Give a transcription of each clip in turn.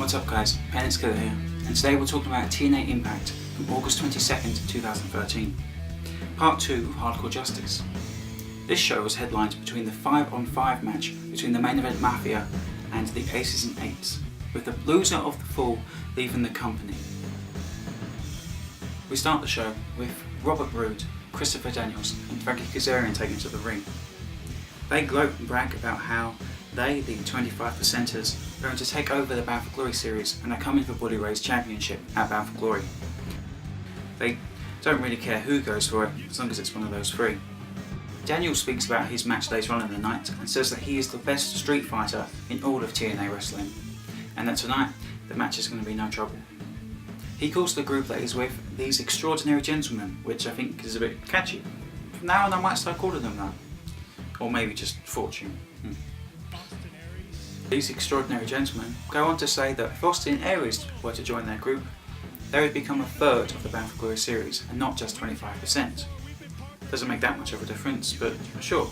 What's up guys, paynexkillers here, and today we're talking about TNA Impact from August 22nd, 2013. Part 2 of Hardcore Justice. This show was headlined between the 5-on-5 match between the main event Mafia and the Aces and Eights, with the loser of the fall leaving the company. We start the show with Robert Roode, Christopher Daniels and Frankie Kazarian taking to the ring. They gloat and brag about how they, the 25%ers, are going to take over the Bound for Glory series and are coming for Bully Ray's championship at Bound for Glory. They don't really care who goes for it, as long as it's one of those three. Daniel speaks about his match later on in the night and says that he is the best street fighter in all of TNA wrestling, and that tonight the match is going to be no trouble. He calls the group that he's with these extraordinary gentlemen, which I think is a bit catchy. From now on I might start calling them that. Or maybe just Fortune. These extraordinary gentlemen go on to say that if Austin Aries were to join their group, they would become a third of the Bound for Glory series and not just 25%. Doesn't make that much of a difference, but sure.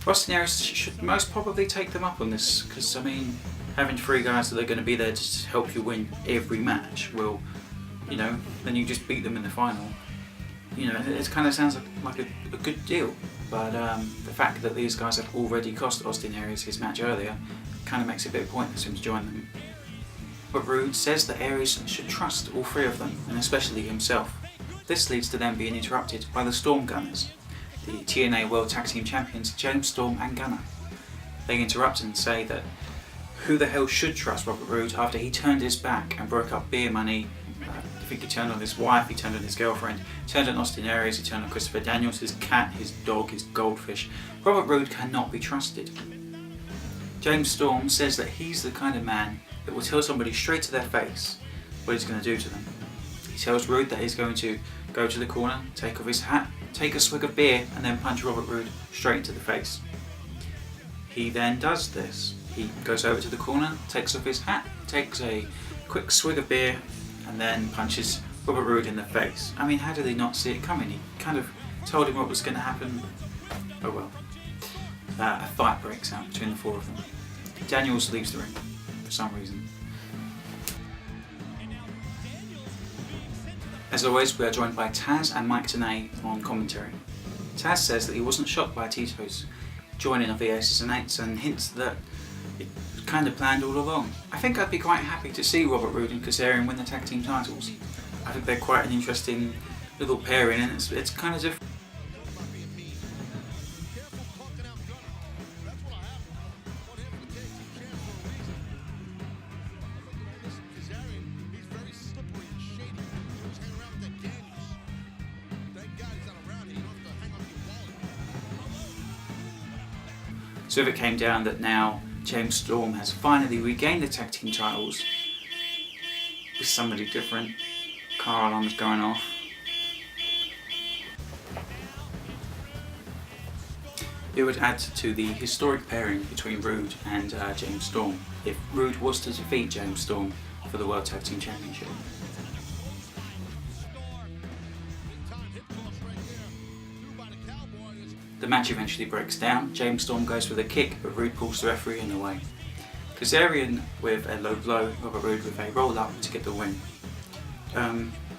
Austin Aries should most probably take them up on this, because I mean, having three guys that are going to be there to help you win every match will, you know, then you just beat them in the final. You know, it kind of sounds like a good deal, but the fact that these guys have already cost Austin Aries his match earlier kind of makes it a bit pointless for him to join them. But Roode says that Aries should trust all three of them, and especially himself. This leads to them being interrupted by the Storm Gunners, the TNA World Tag Team Champions James Storm and Gunner. They interrupt and say that who the hell should trust Robert Roode after he turned his back and broke up beer money. I think he turned on his wife, he turned on his girlfriend, he turned on Austin Aries, he turned on Christopher Daniels, his cat, his dog, his goldfish. Robert Roode cannot be trusted. James Storm says that he's the kind of man that will tell somebody straight to their face what he's going to do to them. He tells Roode that he's going to go to the corner, take off his hat, take a swig of beer and then punch Robert Roode straight into the face. He then does this. He goes over to the corner, takes off his hat, takes a quick swig of beer and then punches Robert Roode in the face. I mean, how did he not see it coming? He kind of told him what was going to happen. Oh well. A fight breaks out between the four of them. Daniels leaves the ring for some reason. As always, we are joined by Taz and Mike Tenay on commentary. Taz says that he wasn't shocked by Tito's joining of the Aces and Eights and hints that it was kind of planned all along. I think I'd be quite happy to see Robert Roode and Kazarian win the tag team titles. I think they're quite an interesting little pairing and it's kind of different. So if it came down that now James Storm has finally regained the tag team titles with somebody different, car alarm's going off. It would add to the historic pairing between Roode and James Storm if Roode was to defeat James Storm for the World Tag Team Championship. The match eventually breaks down. James Storm goes for the kick, but Roode pulls the referee in the way. Kazarian with a low blow, Robert Roode with a roll up to get the win.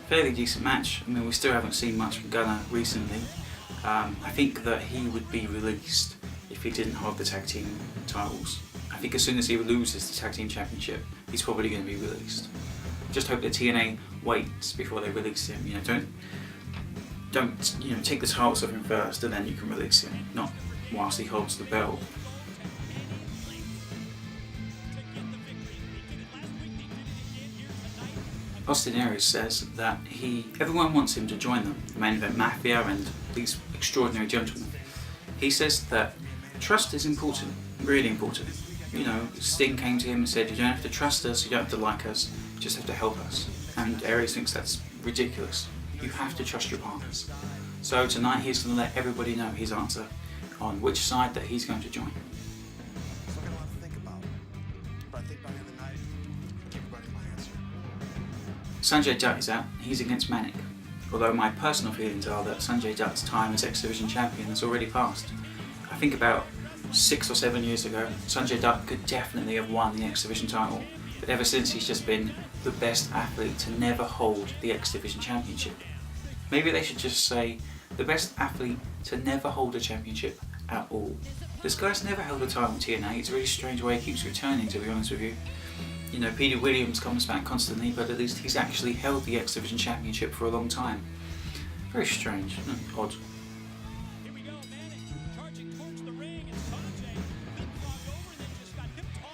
Fairly decent match. I mean, we still haven't seen much from Gunner recently. I think that he would be released if he didn't hold the tag team titles. I think as soon as he loses the tag team championship, he's probably going to be released. Just hope that TNA waits before they release him. You know, don't take the titles off him first and then you can release him, not whilst he holds the belt. Austin Aries says that everyone wants him to join them, the main event Mafia and these extraordinary gentlemen. He says that trust is important, really important. You know, Sting came to him and said, you don't have to trust us, you don't have to like us, you just have to help us. And Aries thinks that's ridiculous. You have to trust your partners. So tonight he's going to let everybody know his answer on which side that he's going to join. I've got a lot to think about, but I think by the end of the night, I'll give everybody my answer. Sanjay Dutt is out, he's against Manic. Although my personal feelings are that Sanjay Dutt's time as X Division champion has already passed. I I think about 6 or 7 years ago, Sanjay Dutt could definitely have won the X Division title but ever since he's just been the best athlete to never hold the X Division Championship. Maybe they should just say the best athlete to never hold a championship at all. This guy's never held a title in TNA. It's a really strange way he keeps returning, to be honest with you. You know, Petey Williams comes back constantly, but at least he's actually held the X Division Championship for a long time. Very strange, odd.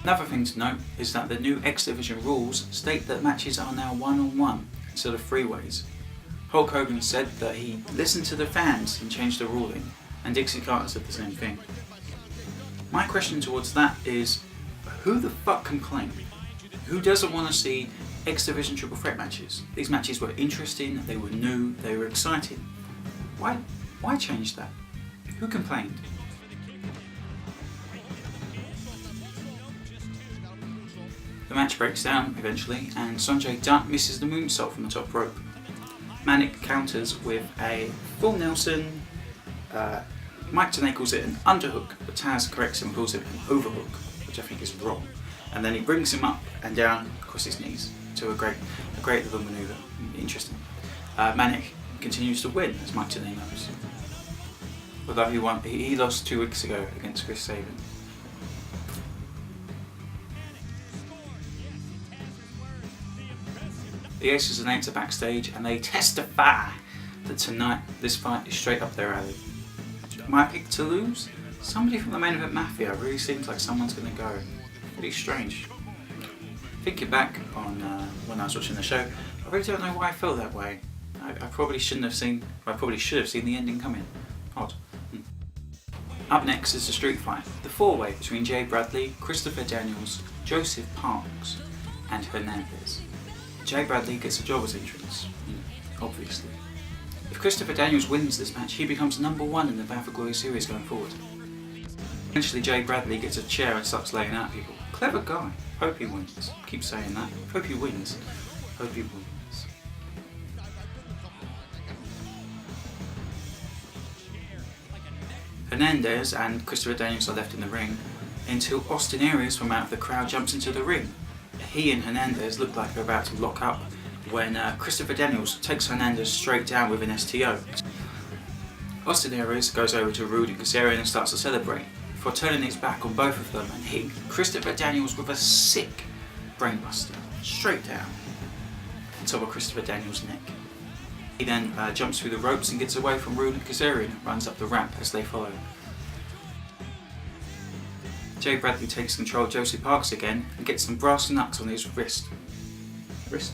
Another thing to note is that the new X Division rules state that matches are now one-on-one instead of three-ways. Hulk Hogan said that he listened to the fans and changed the ruling, and Dixie Carter said the same thing. My question towards that is, who the fuck complained? Who doesn't want to see X Division triple threat matches? These matches were interesting, they were new, they were exciting. Why change that? Who complained? The match breaks down eventually, and Sonjay Dutt misses the moonsault from the top rope. Manic counters with a full Nelson. Mike Tenay calls it an underhook, but Taz corrects him and calls it an overhook, which I think is wrong. And then he brings him up and down across his knees to a great little manoeuvre. Interesting. Manic continues to win, as Mike Tenay knows. Although he lost 2 weeks ago against Chris Sabin. The Aces and Eights are backstage and they testify that tonight this fight is straight up their alley. My pick to lose? Somebody from the main event Mafia. Really seems like someone's going to go. Pretty strange. Thinking back on when I was watching the show, I really don't know why I felt that way. I probably should have seen the ending coming. Odd. Up next is the street fight, the four-way between Jay Bradley, Christopher Daniels, Joseph Parks, and Hernandez. Jay Bradley gets a jobber's entrance, obviously. If Christopher Daniels wins this match, he becomes #1 in the Bound for Glory series going forward. Eventually Jay Bradley gets a chair and starts laying out people. Clever guy. Hope he wins. Keep saying that. Hope he wins. Hope he wins. Hernandez and Christopher Daniels are left in the ring until Austin Aries from out of the crowd jumps into the ring. He and Hernandez look like they're about to lock up when Christopher Daniels takes Hernandez straight down with an STO. Austin Aries goes over to Rudy Kazarian and starts to celebrate before turning his back on both of them and hitting Christopher Daniels with a sick brainbuster straight down on top of Christopher Daniels' neck. He then jumps through the ropes and gets away from Rudy Kazarian and runs up the ramp as they follow. Jay Bradley takes control of Josie Parks again and gets some brass knucks on his wrist. His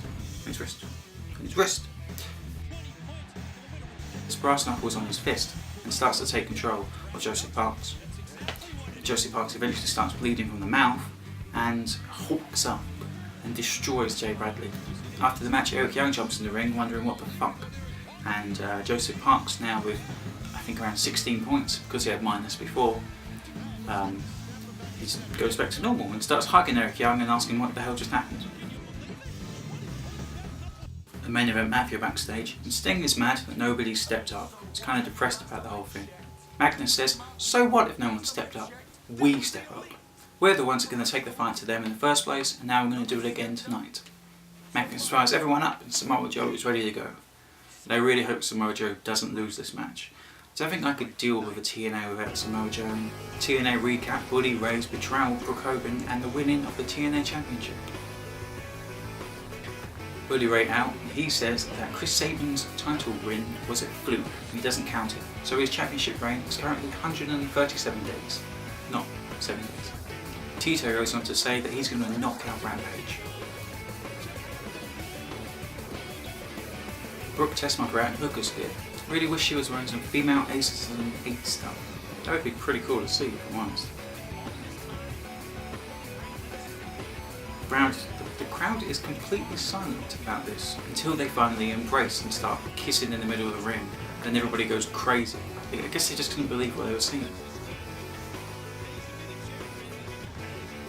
brass knuckles on his fist and starts to take control of Josie Parks. Josie Parks eventually starts bleeding from the mouth and hulks up and destroys Jay Bradley. After the match, Eric Young jumps in the ring wondering what the fuck, and Joseph Parks, now with I think around 16 points because he had minus before, he goes back to normal and starts hugging Eric Young and asking what the hell just happened. The main event Mafia backstage, and Sting is mad that nobody stepped up. He's kind of depressed about the whole thing. Magnus says, so what if no one stepped up? We step up. We're the ones that are going to take the fight to them in the first place, and now we're going to do it again tonight. Magnus fires everyone up and Samoa Joe is ready to go. And I really hope Samoa Joe doesn't lose this match. I don't think I could deal with a TNA without Samoa Joe. TNA recap, Bully Ray's betrayal of Brooke Hogan, and the winning of the TNA Championship. Bully Ray out, and he says that Chris Sabin's title win was a fluke, and he doesn't count it. So his championship reign is currently 137 days, not 7 days. Tito goes on to say that he's going to knock out Rampage. Brooke Tessmacher out in Hooker's gear. Really wish she was wearing some female Aces and Eights stuff. That would be pretty cool to see, if I'm honest. The crowd is completely silent about this until they finally embrace and start kissing in the middle of the ring. Then everybody goes crazy. I guess they just couldn't believe what they were seeing.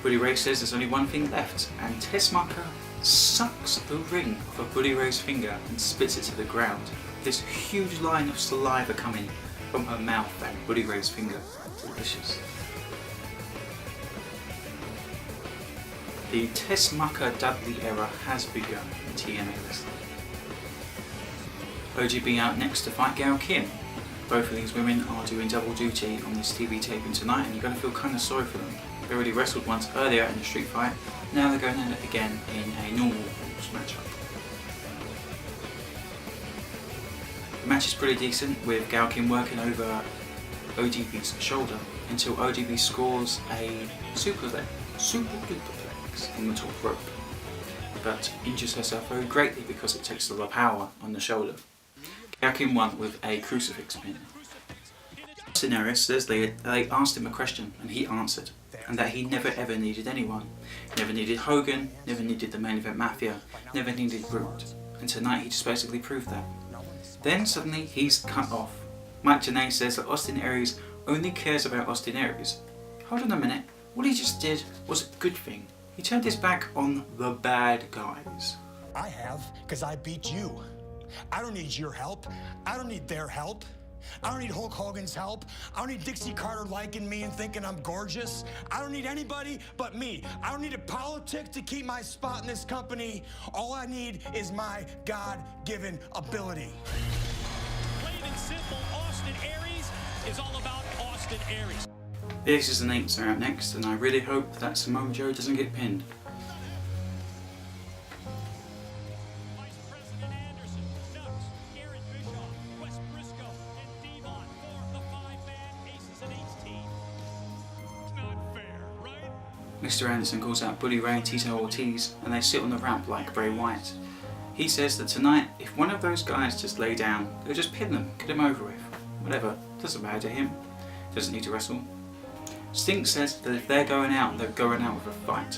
Bully Ray says there's only one thing left, and Tessmacher sucks the ring off of Bully Ray's finger and spits it to the ground. This huge line of saliva coming from her mouth and Bully Ray's finger. Delicious. The Tessmacher Dudley era has begun in TNA Wrestling. OGB out next to fight Gail Kim. Both of these women are doing double duty on this TV taping tonight, and you're going to feel kind of sorry for them. They already wrestled once earlier in the street fight, now they're going at it again in a normal rules matchup. The match is pretty decent, with Gail Kim working over OGB's shoulder until OGB scores a superplex on the top rope, but injures herself very greatly because it takes a lot of power on the shoulder. Gail Kim won with a crucifix pin. Austin Aries says they asked him a question and he answered, and that he never ever needed anyone. Never needed Hogan, never needed the main event Mafia, never needed Root, and tonight he just basically proved that. Then suddenly he's cut off. Mike Tenay says that Austin Aries only cares about Austin Aries. Hold on a minute, what he just did was a good thing. He turned his back on the bad guys. I have, because I beat you. I don't need your help. I don't need their help. I don't need Hulk Hogan's help. I don't need Dixie Carter liking me and thinking I'm gorgeous. I don't need anybody but me. I don't need a politic to keep my spot in this company. All I need is my God-given ability. Plain and simple, Austin Aries is all about Austin Aries. The Aces and Eights are out next, and I really hope that Samoa Joe doesn't get pinned. Vice President Anderson, Nuts, Garrett Bischoff, Wes Briscoe, and Devon form the five-man Aces and Eights team. It's not fair, right? Mr. Anderson calls out Bully Ray and Tito Ortiz, and they sit on the ramp like Bray Wyatt. He says that tonight, if one of those guys just lay down, they'll just pin them, get him over with. Whatever, doesn't matter to him. Doesn't need to wrestle. Sting says that if they're going out with a fight,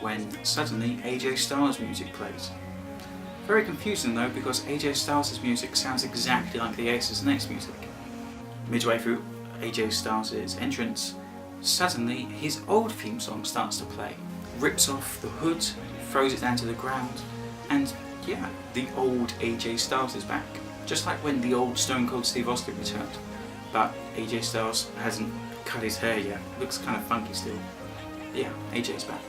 when suddenly AJ Styles' music plays. Very confusing though, because AJ Styles' music sounds exactly like the Aces and Eights music. Midway through AJ Styles' entrance, suddenly his old theme song starts to play. Rips off the hood, throws it down to the ground, and yeah, the old AJ Styles is back. Just like when the old Stone Cold Steve Austin returned. But AJ Styles hasn't cut his hair yet, looks kind of funky still. Yeah, AJ's back.